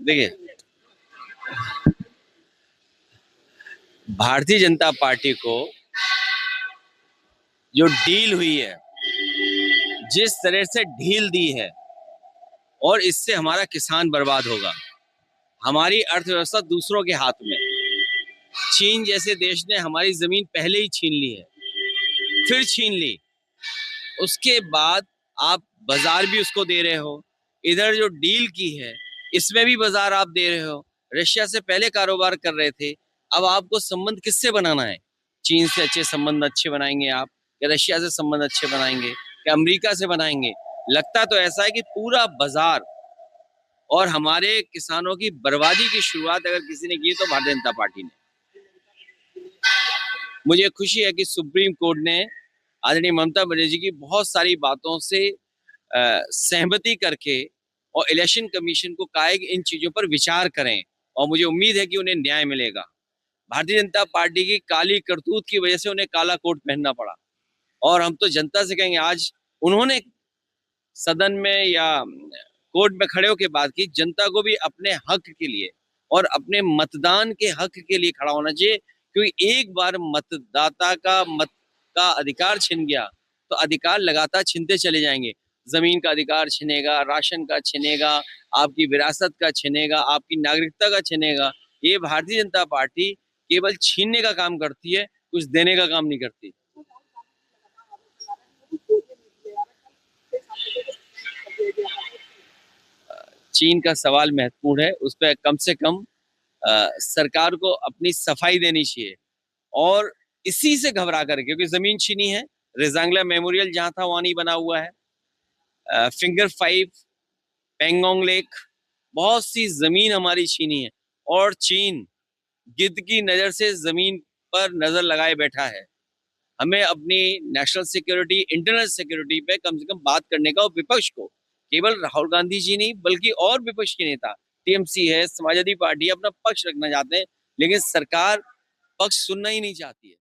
देखिए, भारतीय जनता पार्टी को जो डील हुई है, जिस तरह से ढील दी है, और इससे हमारा किसान बर्बाद होगा। हमारी अर्थव्यवस्था दूसरों के हाथ में। चीन जैसे देश ने हमारी जमीन पहले ही छीन ली है, फिर छीन ली। उसके बाद आप बाजार भी उसको दे रहे हो। इधर जो डील की है, इसमें भी बाजार आप दे रहे हो। रशिया से पहले कारोबार कर रहे थे, अब आपको संबंध किससे बनाना है? चीन से अच्छे संबंध अच्छे बनाएंगे आप, या रशिया से संबंध अच्छे बनाएंगे, या अमेरिका से बनाएंगे? लगता तो ऐसा है कि पूरा बाजार और हमारे किसानों की बर्बादी की शुरुआत अगर किसी ने की तो भारतीय जनता पार्टी ने। मुझे खुशी है कि सुप्रीम कोर्ट ने आदरणीय ममता बनर्जी की बहुत सारी बातों से सहमति करके और इलेक्शन कमीशन को कहा है कि इन चीजों पर विचार करें, और मुझे उम्मीद है कि उन्हें न्याय मिलेगा। भारतीय जनता पार्टी की काली करतूत की वजह से उन्हें काला कोट पहनना पड़ा, और हम तो जनता से कहेंगे, आज उन्होंने सदन में या कोर्ट में खड़े होकर बात की, जनता को भी अपने हक के लिए और अपने मतदान के हक के लिए खड़ा होना चाहिए, क्योंकि एक बार मतदाता का मत का अधिकार छिन गया तो अधिकार लगातार छिनते चले जाएंगे। जमीन का अधिकार छिनेगा, राशन का छिनेगा, आपकी विरासत का छिनेगा, आपकी नागरिकता का छिनेगा। ये भारतीय जनता पार्टी केवल छीनने का काम करती है, कुछ देने का काम नहीं करती। चीन का सवाल महत्वपूर्ण है, उस पर कम से कम सरकार को अपनी सफाई देनी चाहिए, और इसी से घबरा कर, क्योंकि जमीन छीनी है। रेजांगला मेमोरियल जहां था वहां नहीं बना हुआ है। फिंगर 5, पेंगोंग लेक, बहुत सी जमीन हमारी छीनी है, और चीन गिद्ध की नजर से जमीन पर नजर लगाए बैठा है। हमें अपनी नेशनल सिक्योरिटी, इंटरनल सिक्योरिटी पे कम से कम बात करने का, और विपक्ष को, केवल राहुल गांधी जी नहीं बल्कि और विपक्ष के नेता, टीएमसी है, समाजवादी पार्टी, अपना पक्ष रखना चाहते हैं, लेकिन सरकार पक्ष सुनना ही नहीं चाहती है।